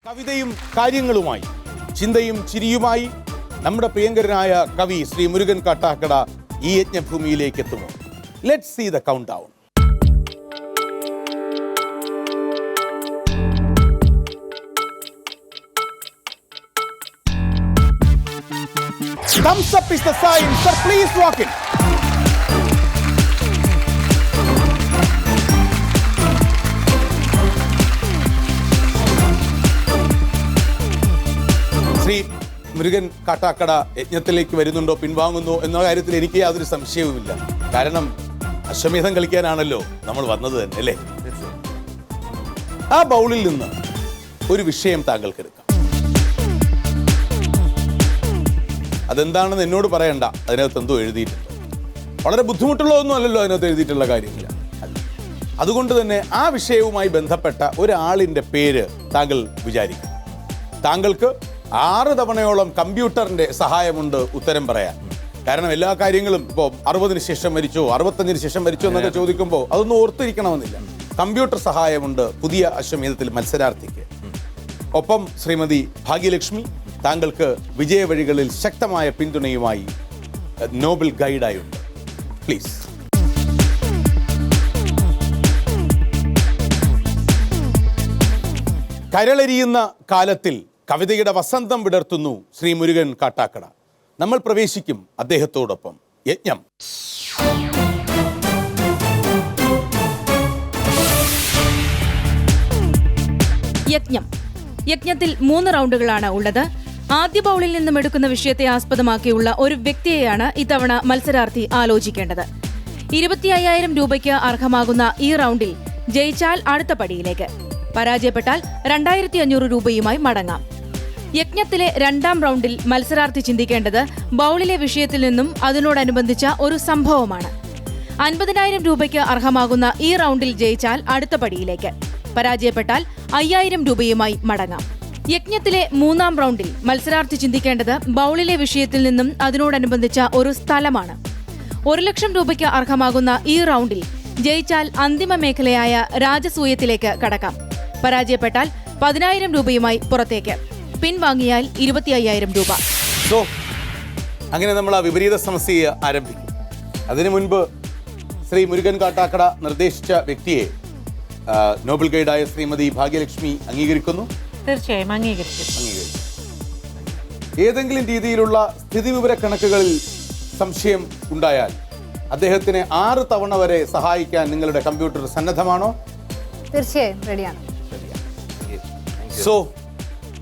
കവിതയും കാര്യങ്ങളുമായി ചിന്തയും ചിരിയുമായി നമ്മുടെ പ്രിയങ്കരനായ കവി ശ്രീ മുരുകൻ കാട്ടാക്കട ഈ യജ്ഞഭൂമിയിലേക്ക് എത്തുമോ? Let's see the countdown. Thumbs up is the sign. Sir, please walk in. Shri Murugan Kattakada യജ്ഞത്തിലേക്ക് വരുന്നുണ്ടോ, പിൻവാങ്ങുന്നോ എന്ന കാര്യത്തിൽ എനിക്ക് യാതൊരു സംശയവുമില്ല. കാരണം അശ്വമേധം കളിക്കാനാണല്ലോ നമ്മൾ വന്നത് തന്നെ, അല്ലേ? ആ ബൗളിൽ നിന്ന് ഒരു വിഷയം താങ്കൾക്ക് എടുക്കാം. അതെന്താണെന്ന് എന്നോട് പറയണ്ട, അതിനകത്ത് എന്തോ എഴുതിയിട്ടുണ്ട്. വളരെ ബുദ്ധിമുട്ടുള്ളതൊന്നും അല്ലല്ലോ അതിനകത്ത് എഴുതിയിട്ടുള്ള കാര്യമില്ല. അതുകൊണ്ട് തന്നെ ആ വിഷയവുമായി ബന്ധപ്പെട്ട ഒരാളിൻ്റെ പേര് താങ്കൾ വിചാരിക്കും. താങ്കൾക്ക് 6 തവണയോളം കമ്പ്യൂട്ടറിൻ്റെ സഹായമുണ്ട് ഉത്തരം പറയാൻ. കാരണം എല്ലാ കാര്യങ്ങളും ഇപ്പോൾ 60-ന് ശേഷം മരിച്ചോ 65-ന് ശേഷം മരിച്ചോ എന്നൊക്കെ ചോദിക്കുമ്പോൾ അതൊന്നും ഓർത്തിരിക്കണമെന്നില്ല. കമ്പ്യൂട്ടർ സഹായമുണ്ട് പുതിയ അശ്വമേധത്തിൽ മത്സരാർത്ഥിക്ക്. ഒപ്പം ശ്രീമതി ഭാഗ്യലക്ഷ്മി താങ്കൾക്ക് വിജയവഴികളിൽ ശക്തമായ പിന്തുണയുമായി നോബൽ ഗൈഡായുണ്ട്. പ്ലീസ്. കരളെരിയുന്ന കാലത്തിൽ കവിതയുടെ വസന്തം വിടർത്തുന്നു ശ്രീ മുരുകൻ കാട്ടാക്കട. നമ്മൾ പ്രവേശിക്കും അദ്ദേഹത്തോടൊപ്പം. യജ്ഞം. യജ്ഞത്തിൽ 3 റൗണ്ടുകളാണ് ഉള്ളത്. ആദ്യ ബൗളിൽ നിന്നും എടുക്കുന്ന വിഷയത്തെ ആസ്പദമാക്കിയുള്ള ഒരു വ്യക്തിയെയാണ് ഇത്തവണ മത്സരാർത്ഥി ആലോചിക്കേണ്ടത്. 25,000 രൂപയ്ക്ക് അർഹമാകുന്ന ഈ റൗണ്ടിൽ ജയിച്ചാൽ അടുത്ത പടിയിലേക്ക്, പരാജയപ്പെട്ടാൽ 2,500 രൂപയുമായി മടങ്ങാം. യജ്ഞത്തിലെ 2ാം റൗണ്ടിൽ മത്സരാർത്ഥി ചിന്തിക്കേണ്ടത് ബൗളിലെ വിഷയത്തിൽ നിന്നും അതിനോടനുബന്ധിച്ച ഒരു സംഭവമാണ്. 50,000 രൂപയ്ക്ക് അർഹമാകുന്ന ഈ റൗണ്ടിൽ ജയിച്ചാൽ അടുത്ത പടിയിലേക്ക്, പരാജയപ്പെട്ടാൽ 5,000 രൂപയുമായി മടങ്ങാം. യജ്ഞത്തിലെ 3ാം റൗണ്ടിൽ മത്സരാർത്ഥി ചിന്തിക്കേണ്ടത് ബൗളിലെ വിഷയത്തിൽ നിന്നും അതിനോടനുബന്ധിച്ച ഒരു സ്ഥലമാണ്. 1,00,000 രൂപയ്ക്ക് അർഹമാകുന്ന ഈ റൗണ്ടിൽ ജയിച്ചാൽ അന്തിമ മേഖലയായ രാജസൂയത്തിലേക്ക് കടക്കാം, പരാജയപ്പെട്ടാൽ 10,000 രൂപയുമായി പുറത്തേക്ക്, പിൻവാങ്ങിയാൽ 25,000 രൂപ. അങ്ങനെ നമ്മൾ ആ വിപരീത സമസ്യ ആരംഭിക്കും. അതിനു മുൻപ് ശ്രീ മുരുകൻ കാട്ടാക്കട നിർദ്ദേശിച്ച വ്യക്തിയെ നോബൽ ഗൈഡായ ശ്രീമതി ഭാഗ്യലക്ഷ്മി അംഗീകരിക്കുന്നു. തീർച്ചയായും അംഗീകരിക്കും. ഏതെങ്കിലും രീതിയിലുള്ള സ്ഥിതിവിവര കണക്കുകളിൽ സംശയം ഉണ്ടായാൽ അദ്ദേഹത്തിന് 6 തവണ വരെ സഹായിക്കാൻ നിങ്ങളുടെ കമ്പ്യൂട്ടർ സന്നദ്ധമാണോ? തീർച്ചയായും റെഡിയാണ്. സോ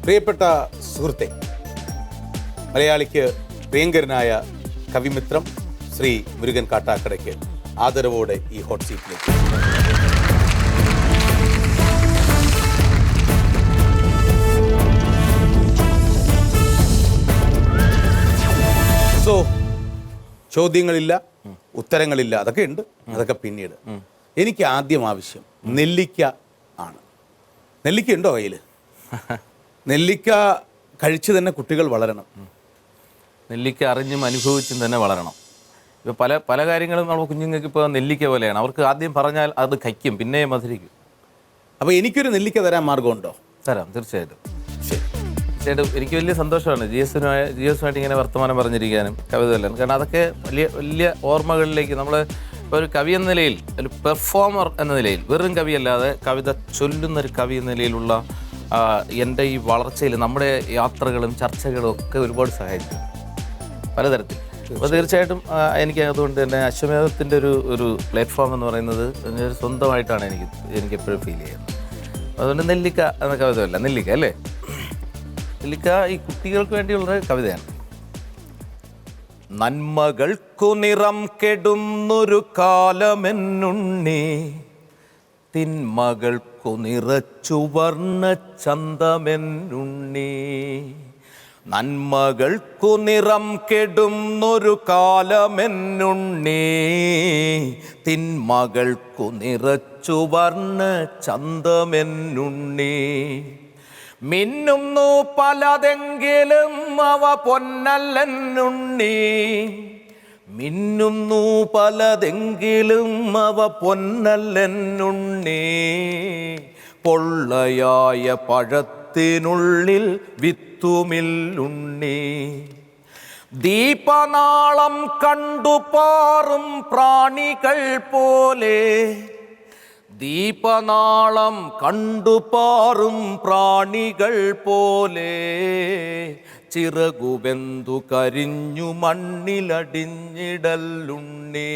പ്രിയപ്പെട്ട സുഹൃത്തെ, മലയാളിക്ക് പ്രിയങ്കരനായ കവിമിത്രം ശ്രീ മുരുകൻ കാട്ടാക്കടയ്ക്ക് ആദരവോടെ ഈ ഹോട്ട് സീറ്റിലേക്ക്. സോ ചോദ്യങ്ങളില്ല, ഉത്തരങ്ങളില്ല, അതൊക്കെ ഉണ്ട്, അതൊക്കെ പിന്നീട്. എനിക്ക് ആദ്യം ആവശ്യം നെല്ലിക്ക ആണ്. നെല്ലിക്ക ഉണ്ടോ കയ്യിൽ? നെല്ലിക്ക കഴിച്ച് തന്നെ കുട്ടികൾ വളരണം. നെല്ലിക്ക അറിഞ്ഞും അനുഭവിച്ചും തന്നെ വളരണം. ഇപ്പോൾ പല കാര്യങ്ങളും നമ്മൾ കുഞ്ഞുങ്ങൾക്ക് ഇപ്പോൾ നെല്ലിക്ക പോലെയാണ്. അവർക്ക് ആദ്യം പറഞ്ഞാൽ അത് കഴിക്കും, പിന്നെ മധുരിക്കും. അപ്പോൾ എനിക്കൊരു നെല്ലിക്ക തരാൻ മാർഗമുണ്ടോ? തരാം, തീർച്ചയായിട്ടും. തീർച്ചയായിട്ടും എനിക്ക് വലിയ സന്തോഷമാണ് ജി എസുമായിട്ട് ഇങ്ങനെ വർത്തമാനം പറഞ്ഞിരിക്കാനും കവിത എല്ലാം. കാരണം അതൊക്കെ വലിയ ഓർമ്മകളിലേക്ക് നമ്മൾ ഇപ്പോൾ ഒരു കവി എന്ന നിലയിൽ, ഒരു പെർഫോമർ എന്ന നിലയിൽ, വെറും കവിയല്ലാതെ കവിത ചൊല്ലുന്നൊരു കവി എന്ന നിലയിലുള്ള എൻ്റെ ഈ വളർച്ചയിൽ നമ്മുടെ യാത്രകളും ചർച്ചകളും ഒക്കെ ഒരുപാട് സഹായിച്ചു പലതരത്തിൽ. അപ്പോൾ തീർച്ചയായിട്ടും എനിക്ക് അതുകൊണ്ട് തന്നെ അശ്വമേധത്തിൻ്റെ ഒരു പ്ലാറ്റ്ഫോം എന്ന് പറയുന്നത് സ്വന്തമായിട്ടാണ് എനിക്ക് എപ്പോഴും ഫീൽ ചെയ്യുന്നത്. അതുകൊണ്ട് നെല്ലിക്ക എന്ന കവിതയല്ല, നെല്ലിക്ക അല്ലേ? നെല്ലിക്ക ഈ കുട്ടികൾക്ക് വേണ്ടിയുള്ള കവിതയാണ്. നന്മകൾക്കു നിറം കെടുന്നൊരു കാലമെന്നുണ്ണി, തിന്മകൾക്കു നിറച്ചു വർണ്ണ ചന്തമെന്നുണ്ണി. നന്മകൾക്കു നിറം കെടുന്നൊരു കാലമെന്നുണ്ണി, തിന്മകൾക്കു നിറച്ചു വർണ്ണ ചന്തമെന്നുണ്ണി. മിന്നുന്നു പലതെങ്കിലും അവ പൊന്നല്ലെന്നുണ്ണി, മിന്നുന്നു പലതെങ്കിലും അവ പൊന്നല്ലെന്നുണ്ണി. പൊള്ളയായ പഴത്തിൽ കരത്തിനുള്ളിൽ വിത്തുമില്ലുണ്ണി. ദീപനാളം കണ്ടുപാറും പ്രാണികൾ പോലെ, ദീപനാളം കണ്ടുപാറും പ്രാണികൾ പോലെ, ചിറകുവെന്തു കരിഞ്ഞു മണ്ണിലടിഞ്ഞിടലുണ്ണി.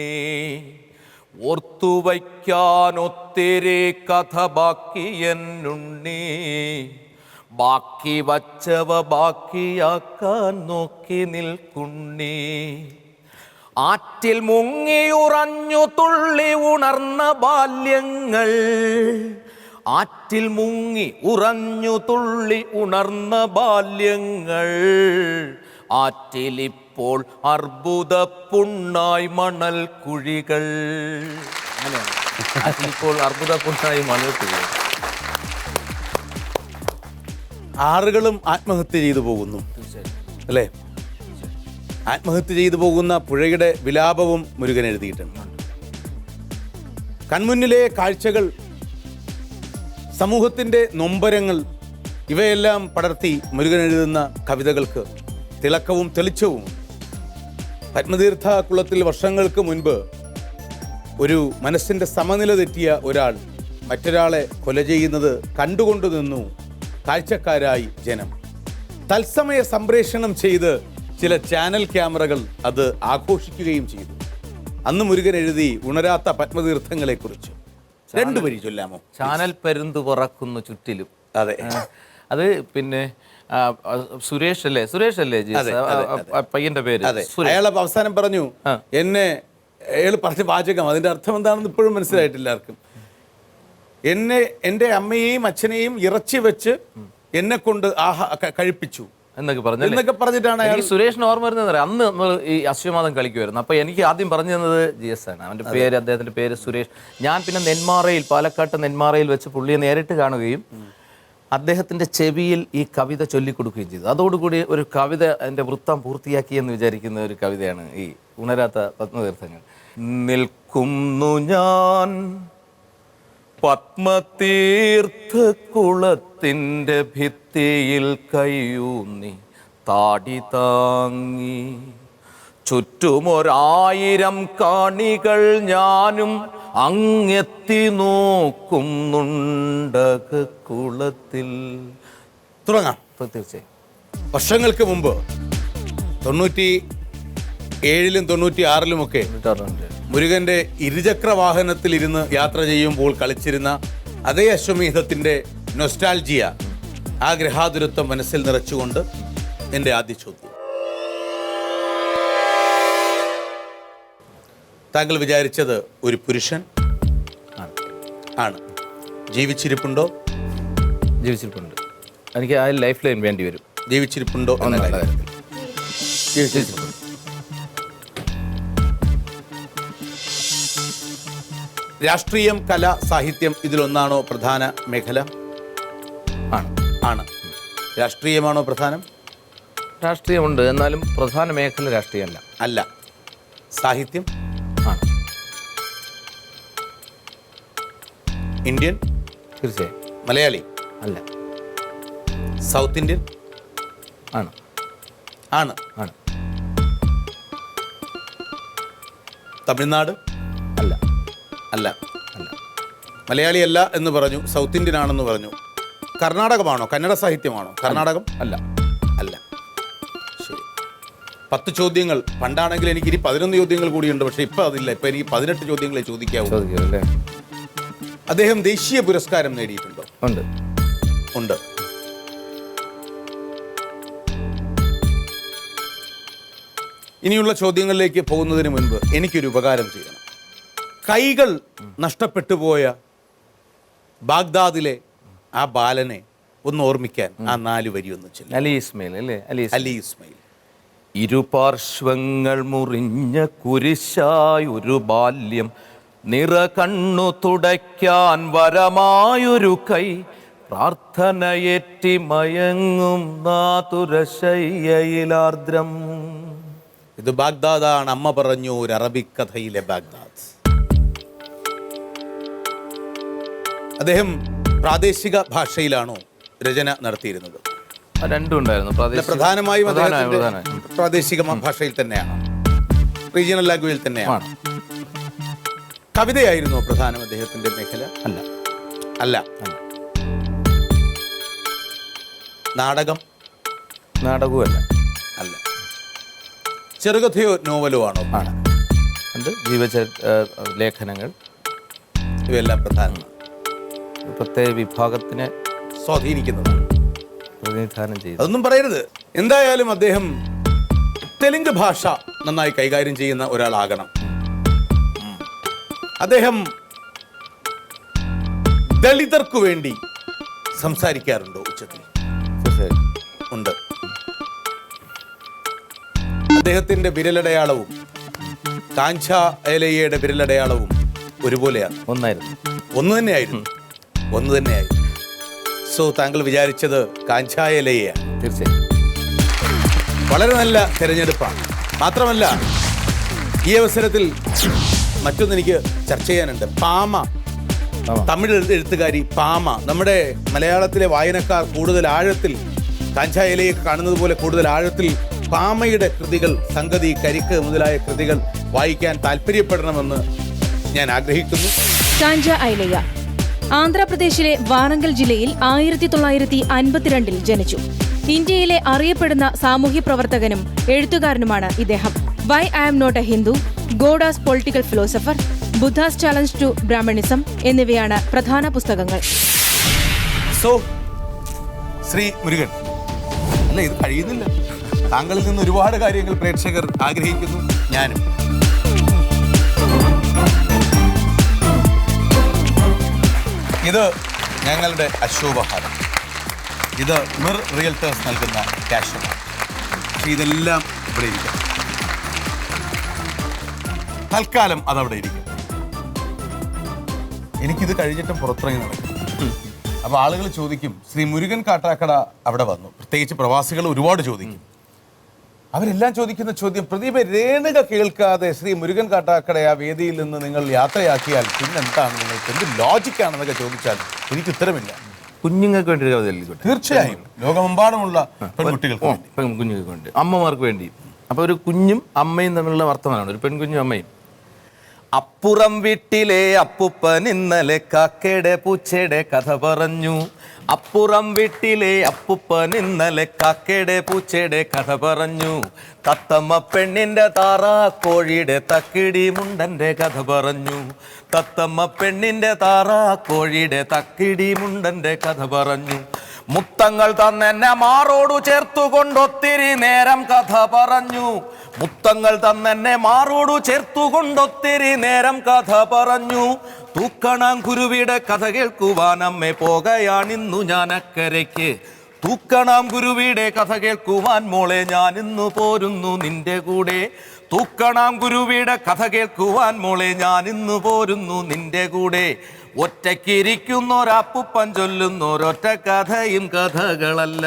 ഓർത്തുവയ്ക്കാനൊത്തിരി കഥ ബാക്കിയെന്നുണ്ണി, ബാക്കി വച്ചവ ബാക്കിയാക്കാൻ നോക്കി നിൽക്കുണ്ണി. ആറ്റിൽ മുങ്ങിയുറഞ്ഞു തുള്ളി ഉണർന്ന ബാല്യങ്ങൾ, ആറ്റിൽ മുങ്ങി ഉറഞ്ഞു തുള്ളി ഉണർന്ന ബാല്യങ്ങൾ, ആറ്റിലിപ്പോൾ അർബുദ പുണ്ണായി മണൽ കുഴികൾ. അങ്ങനെയാണ്, ആറ്റിലിപ്പോൾ അർബുദ പുണ്ണായി മണൽ കുഴികൾ. ആറുകളും ആത്മഹത്യ ചെയ്തു പോകുന്നു അല്ലേ? ആത്മഹത്യ ചെയ്തു പോകുന്ന പുഴയുടെ വിലാപവും മുരുകൻ എഴുതിയിട്ടുണ്ട്. കൺമുന്നിലെ കാഴ്ചകൾ, സമൂഹത്തിൻ്റെ നൊമ്പരങ്ങൾ, ഇവയെല്ലാം പടർത്തി മുരുകൻ എഴുതുന്ന കവിതകൾക്ക് തിളക്കവും തെളിച്ചവും. പത്മതീർത്ഥ കുളത്തിൽ വർഷങ്ങൾക്ക് മുൻപ് ഒരു മനസ്സിൻ്റെ സമനില തെറ്റിയ ഒരാൾ മറ്റൊരാളെ കൊല ചെയ്യുന്നത് കണ്ടുകൊണ്ടു നിന്നു കാഴ്ചക്കാരായി ജനം. തത്സമയ സംപ്രേഷണം ചെയ്ത് ചില ചാനൽ ക്യാമറകൾ അത് ആഘോഷിക്കുകയും ചെയ്തു. അന്ന് മുരുകൻ എഴുതി ഉണരാത്ത പത്മതീർത്ഥങ്ങളെക്കുറിച്ച്. രണ്ടുപേരി ചൊല്ലാമോ? ചാനൽ പരുന്തു പറക്കുന്നു ചുറ്റിലും. അതെ, അത് പിന്നെ സുരേഷ് അല്ലേ പയ്യന്റെ പേര്? അയാൾ അവസാനം പറഞ്ഞു, അയാൾ പറഞ്ഞ വാചകം അതിന്റെ അർത്ഥം എന്താണെന്ന് ഇപ്പോഴും മനസ്സിലായിട്ടില്ല ആർക്കും. എൻ്റെ അമ്മയെയും അച്ഛനെയും ഇറച്ചി വെച്ച് എന്നെ കൊണ്ട് കഴിപ്പിച്ചു എന്നൊക്കെ പറഞ്ഞിട്ടാണ് എനിക്ക് സുരേഷിന് ഓർമ്മ വരുന്നത്. അന്ന് നമ്മൾ ഈ അശ്വമാധം കളിക്കുമായിരുന്നു. അപ്പൊ എനിക്ക് ആദ്യം പറഞ്ഞു തന്നത് GS ആണ്. അവന്റെ പേര്, അദ്ദേഹത്തിന്റെ പേര് സുരേഷ്. ഞാൻ പിന്നെ നെന്മാറയിൽ, പാലക്കാട്ട് നെന്മാറയിൽ വെച്ച് പുള്ളിയെ നേരിട്ട് കാണുകയും അദ്ദേഹത്തിന്റെ ചെവിയിൽ ഈ കവിത ചൊല്ലിക്കൊടുക്കുകയും ചെയ്തു. അതോടുകൂടി ഒരു കവിത അതിന്റെ വൃത്തം പൂർത്തിയാക്കി എന്ന് വിചാരിക്കുന്ന ഒരു കവിതയാണ് ഈ ഉണരാത്ത പത്മതീർത്ഥങ്ങൾ. നിൽക്കുന്നു ഞാൻ പത്മതീർത്ഥക്കുളത്തിൻ്റെ ഭിത്തിയിൽ കയ്യൂന്നി താടി താങ്ങി, ചുറ്റുമൊരായിരം കാണികൾ ഞാനും അങ്ങെത്തി നോക്കുന്നുണ്ടകുളത്തിൽ. തുടങ്ങാം. തീർച്ചയായും. വർഷങ്ങൾക്ക് മുമ്പ് 97-ലും 96-ലുമൊക്കെ മുരുകന്റെ ഇരുചക്ര വാഹനത്തിൽ ഇരുന്ന് യാത്ര ചെയ്യുമ്പോൾ കളിച്ചിരുന്ന അതേ അശ്വമേധത്തിന്റെ നൊസ്റ്റാൾജിയ, ആ ഗ്രഹാതുരത്വം മനസ്സിൽ നിറച്ചുകൊണ്ട് എൻ്റെ ആദ്യ ചോദ്യം. താങ്കൾ വിചാരിച്ചത് ഒരു പുരുഷൻ ആണ്. ജീവിച്ചിരിപ്പുണ്ടോ? ജീവിച്ചിരിപ്പുണ്ട്. എനിക്ക് ആ ലൈഫ് ലൈൻ വേണ്ടി വരും. ജീവിച്ചിരിപ്പുണ്ടോ എന്ന കാര്യത്തിൽ ജീവിച്ചിരിപ്പുണ്ട്. രാഷ്ട്രീയം, കല, സാഹിത്യം ഇതിലൊന്നാണോ പ്രധാന മേഖല? ആണ്. രാഷ്ട്രീയമാണോ പ്രധാനം? രാഷ്ട്രീയമുണ്ട്, എന്നാലും പ്രധാന മേഖല രാഷ്ട്രീയമല്ല. അല്ല. സാഹിത്യം ആണ്. ഇന്ത്യൻ? തീർച്ചയായും. മലയാളി? അല്ല. South Indian? ആണ്. ആണ്. ആണ്. തമിഴ്നാട്? അല്ല. അല്ല. അല്ല. മലയാളി അല്ല എന്ന് പറഞ്ഞു, സൗത്ത് ഇന്ത്യൻ ആണെന്ന് പറഞ്ഞു. കർണാടകമാണോ? കന്നഡ സാഹിത്യമാണോ? കർണാടകം? അല്ല. അല്ല. ശരി. 10 ചോദ്യങ്ങൾ. പണ്ടാണെങ്കിൽ എനിക്ക് ഇനി 11 ചോദ്യങ്ങൾ കൂടിയുണ്ട്, പക്ഷെ ഇപ്പം അതില്ല. ഇപ്പം എനിക്ക് 18 ചോദ്യങ്ങളെ ചോദിക്കാവൂ. ചോദിക്കല്ലേ? അദ്ദേഹം ദേശീയ പുരസ്കാരം നേടിയിട്ടുണ്ടോ? ഉണ്ട്. ഉണ്ട്. ഇനിയുള്ള ചോദ്യങ്ങളിലേക്ക് പോകുന്നതിന് മുൻപ് എനിക്കൊരു ഉപകാരം ചെയ്യണം. കൈകൾ നഷ്ടപ്പെട്ടു പോയ ബാഗ്ദാദിലെ ആ ബാലനെ ഒന്ന് ഓർമ്മിക്കാൻ ആ 4 വരി ഒന്ന് ചൊല്ലുക. അലി ഇസ്മയിൽ അല്ലേ? അലി ഇസ്മയിൽ. ഇരുപാർശ്വങ്ങൾ മുറിഞ്ഞ കുരിശായ ഒരു ബാല്യം, നിറ കണ്ണു തുടയ്ക്കാൻ വരമായൊരു കൈ, പ്രാർത്ഥനയേറ്റി മയങ്ങും നാതുരശയ്യയിലാർദ്രം. ഇത് ബാഗ്ദാദാണ്. അമ്മ പറഞ്ഞു ഒരു അറബിക് കഥയിലെ ബാഗ്ദാദ്. അദ്ദേഹം പ്രാദേശിക ഭാഷയിലാണോ രചന നടത്തിയിരുന്നത്? രണ്ടും ഉണ്ടായിരുന്നു. പ്രധാനമായും അദ്ദേഹത്തിന്റെ പ്രധാനമായും. പ്രാദേശിക ഭാഷയിൽ തന്നെയാണ്, റീജിയണൽ ലാംഗ്വേജിൽ തന്നെയാണ്. കവിതയായിരുന്നു പ്രധാനം അദ്ദേഹത്തിന്റെ മേഖല? അല്ല. അല്ല. നാടകവുമല്ല. അല്ല. ചെറുകഥയോ നോവലോ ആണോ? ആണ്. ലേഖനങ്ങൾ ഇവയെല്ലാം പ്രധാനമാണ്. പ്രത്യേക വിഭാഗത്തിനെ സ്വാധീനിക്കുന്നതാണ്, പ്രതിനിധാനം ചെയ്തു. അതൊന്നും പറയരുത്. എന്തായാലും അദ്ദേഹം തെലുങ്ക് ഭാഷ നന്നായി കൈകാര്യം ചെയ്യുന്ന ഒരാളാകണം. അദ്ദേഹം ദളിതർക്കു വേണ്ടി സംസാരിക്കാറുണ്ടോ ഉച്ചത്തിൽ? ഉണ്ട്. അദ്ദേഹത്തിന്റെ വിരലടയാളവും കാഞ്ച ഏലയ്യയുടെ വിരലടയാളവും ഒരുപോലെയാണ്. ഒന്ന് തന്നെയായിരുന്നു. സോ താങ്കൾ വിചാരിച്ചത് കാഞ്ച ഏലയ്യയാണ്. തീർച്ചയായും വളരെ നല്ല തിരഞ്ഞെടുപ്പാണ്. മാത്രമല്ല ഈ അവസരത്തിൽ മറ്റൊന്നെനിക്ക് ചർച്ച ചെയ്യാനുണ്ട്. പാമ, തമിഴ് എഴുത്തുകാരി പാമ. നമ്മുടെ മലയാളത്തിലെ വായനക്കാർ കൂടുതൽ ആഴത്തിൽ കാഞ്ച ഏലയ്യൊക്കെ കാണുന്നത് പോലെ കൂടുതൽ ആഴത്തിൽ പാമയുടെ കൃതികൾ, സംഗതി, കരിക്ക് മുതലായ കൃതികൾ വായിക്കാൻ താല്പര്യപ്പെടണമെന്ന് ഞാൻ ആഗ്രഹിക്കുന്നു. കാഞ്ച ഐലയ്യ ആന്ധ്രാപ്രദേശിലെ വാറങ്കൽ ജില്ലയിൽ 1952 ജനിച്ചു. ഇന്ത്യയിലെ അറിയപ്പെടുന്ന സാമൂഹ്യ പ്രവർത്തകനും എഴുത്തുകാരനുമാണ് ഇദ്ദേഹം. Why I am not a Hindu, god as political philosopher, Buddha's challenge to Brahminism എന്നിവയാണ് പ്രധാന പുസ്തകങ്ങൾ. സോ ശ്രീ മുരുകൻ, അല്ല ഇത് കഴിയുന്നില്ല. താങ്കളിൽ നിന്ന് ഒരുപാട് കാര്യങ്ങൾ പ്രേക്ഷകർ ആഗ്രഹിക്കുന്നു, ഞാനും. ഇത് ഞങ്ങളുടെ അശോഭഹാരം. ഇത് മിർ റിയൽറ്റേഴ്സ് നൽകുന്ന ക്യാഷാണ്. പക്ഷെ ഇതെല്ലാം ഇവിടെ ഇരിക്കും. തൽക്കാലം അതവിടെ ഇരിക്കും. എനിക്കിത് കഴിഞ്ഞിട്ടും പുറത്തിറങ്ങി നടക്കും. അപ്പോൾ ആളുകൾ ചോദിക്കും, ശ്രീ മുരുകൻ കാട്ടാക്കട അവിടെ വന്നു. പ്രത്യേകിച്ച് പ്രവാസികൾ ഒരുപാട് ചോദിക്കും. അവരെല്ലാം ചോദിക്കുന്ന ചോദ്യം, പ്രദീപ രേണുക കേൾക്കാതെ ശ്രീ മുരുകൻ കാട്ടാക്കട ആ വേദിയിൽ നിന്ന് നിങ്ങൾ യാത്രയാക്കിയാൽ പിന്നെന്താണ്, നിങ്ങൾക്ക് എന്ത് ലോജിക്കാണെന്നൊക്കെ ചോദിച്ചാൽ എനിക്ക് ഉത്തരമില്ല. കുഞ്ഞുങ്ങൾക്ക് വേണ്ടി ഒരു കവിത എഴുതിക്കോട്ടെ. തീർച്ചയായും ലോകമെമ്പാടുമുള്ള പെൺകുട്ടികൾക്ക് വേണ്ടി, കുഞ്ഞുങ്ങൾക്ക് വേണ്ടി, അമ്മമാർക്ക് വേണ്ടി. അപ്പോൾ ഒരു കുഞ്ഞും അമ്മയും തമ്മിലുള്ള വർത്തമാനമാണ്, ഒരു പെൺകുഞ്ഞും അമ്മയും. അപ്പുറം വീട്ടിലെ അപ്പുപ്പൻ ഇന്നലെ കാക്കയുടെ പൂച്ചയുടെ കഥ പറഞ്ഞു. അപ്പുറം വീട്ടിലെ അപ്പുപ്പൻ ഇന്നലെ കാക്കയുടെ പൂച്ചയുടെ കഥ പറഞ്ഞു. തത്തമ്മ പെണ്ണിന്റെ താറാ കോഴിയുടെ തക്കിടി മുണ്ടന്റെ കഥ പറഞ്ഞു. തത്തമ്മ പെണ്ണിന്റെ താറാ കോഴിയുടെ തക്കിടി മുണ്ടന്റെ കഥ പറഞ്ഞു. മുത്തങ്ങൾ തന്നെന്നെ മാറോടു ചേർത്തുകൊണ്ടൊത്തിരി നേരം കഥ പറഞ്ഞു. മുത്തങ്ങൾ തന്നെന്നെ മാറോടു ചേർത്തുകൊണ്ടൊത്തിരി നേരം കഥ പറഞ്ഞു. തൂക്കണാം കുരുവിയുടെ കഥ കേൾക്കുവാൻ അമ്മേ പോകയാണിന്നു ഞാൻ അക്കരയ്ക്ക്. തൂക്കണാം കുരുവിയുടെ കഥ കേൾക്കുവാൻ മോളെ ഞാൻ ഇന്നു പോരുന്നു നിന്റെ കൂടെ. തൂക്കണാം കുരുവിയുടെ കഥ കേൾക്കുവാൻ മോളെ ഞാൻ ഇന്നു പോരുന്നു നിന്റെ കൂടെ. ഒറ്റയ്ക്കിരിക്കുന്നൊരപ്പുപ്പൻ ചൊല്ലുന്നൊരൊറ്റ കഥയും കഥകളല്ല.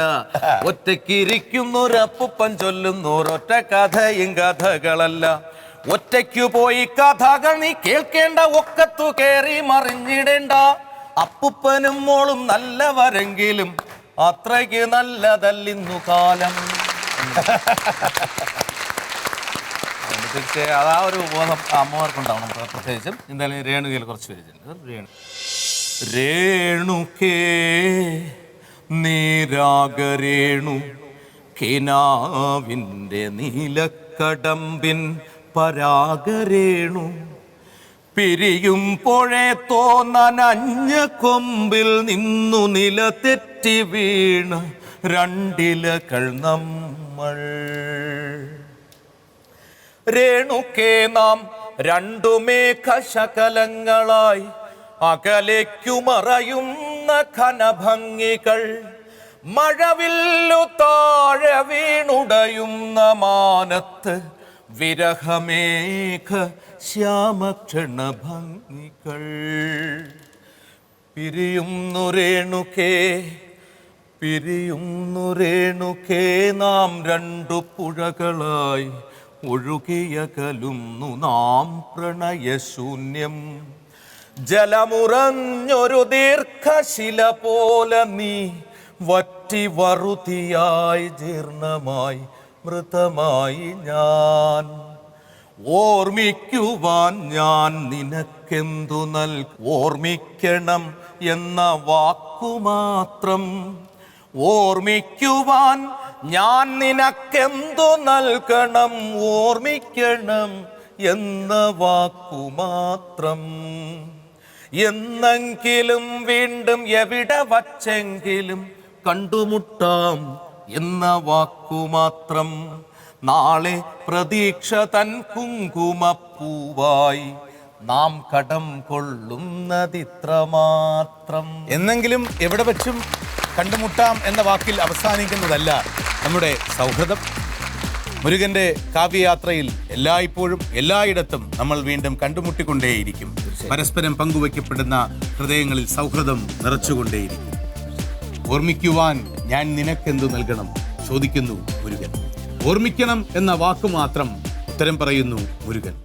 ഒറ്റയ്ക്കിരിക്കുന്നൊരപ്പുപ്പൻ ചൊല്ലുന്നൊരൊറ്റ കഥയും കഥകളല്ല. ഒറ്റയ്ക്കു പോയി കഥകൾ നീ കേൾക്കേണ്ട, ഒക്കത്തു കയറി മറിഞ്ഞിടേണ്ട. അപ്പുപ്പനും മോളും നല്ലവരെങ്കിലും അത്രയ്ക്ക് നല്ലതല്ലിന്നു കാലം. തീർച്ചയായും അതാ ഒരു ബോധം അമ്മമാർക്കുണ്ടാവണം, പ്രത്യേകിച്ചും. എന്തായാലും രേണുകയിൽ കുറച്ച് പേര്. രേണുക്കേ നീരാഗരേണു കിനാവിൻ്റെ നീലക്കടമ്പിൻ പരാഗരേണു. പിരിയുമ്പോഴേ തോന്നനഞ്ഞ കൊമ്പിൽ നിന്നു നില തെറ്റി വീണ് രണ്ടിലകൾ നമ്മൾ. രേണുക്കേ നാം രണ്ടു മേഘശകലങ്ങളായി അകലേക്കു മറയുന്ന ഘനഭംഗികൾ. മഴവില്ലു താഴെ വീണുടയുന്ന മാനത്ത് വിരഹമേഘ ശ്യാമക്ഷണഭംഗികൾ. പിരിയുന്നു രേണുക്കേ, പിരിയുന്നു രേണുക്കേ നാം രണ്ടു പുഴകളായി ഒഴുകിയകലുന്നു നാം പ്രണയശൂന്യം. ജലമുറഞ്ഞൊരു ദീർഘശില പോലെ നീ വറ്റി വറുതിയായി ജീർണമായി മൃതമായി ഞാൻ. ഓർമ്മിക്കുവാൻ ഞാൻ നിനക്കെന്തു ഓർമ്മിക്കണം എന്ന വാക്കുമാത്രം. ഓർമ്മിക്കുവാൻ ഞാൻ നിനക്കെന്തു നൽകണം, ഓർമ്മിക്കണം എന്ന വാക്കുമാത്രം. എന്നെങ്കിലും വീണ്ടും എവിടെ വച്ചെങ്കിലും കണ്ടുമുട്ടാം എന്ന വാക്കുമാത്രം. നാളെ പ്രതീക്ഷ തൻ കുങ്കുമപ്പൂവായി നാം കടം കൊള്ളുന്നതിത്ര മാത്രം. എന്നെങ്കിലും എവിടെ വെച്ചും കണ്ടുമുട്ടാം എന്ന വാക്കിൽ അവസാനിക്കുന്നതല്ല നമ്മുടെ സൗഹൃദം. മുരുകന്റെ കാവ്യയാത്രയിൽ എല്ലായ്പ്പോഴും എല്ലായിടത്തും നമ്മൾ വീണ്ടും കണ്ടുമുട്ടിക്കൊണ്ടേയിരിക്കും. പരസ്പരം പങ്കുവയ്ക്കപ്പെടുന്ന ഹൃദയങ്ങളിൽ സൗഹൃദം നിറച്ചുകൊണ്ടേയിരിക്കും. ഓർമ്മിക്കുവാൻ ഞാൻ നിനക്കെന്തു നൽകണം ചോദിക്കുന്നു മുരുകൻ. ഓർമ്മിക്കണം എന്ന വാക്കു മാത്രം ഉത്തരം പറയുന്നു മുരുകൻ.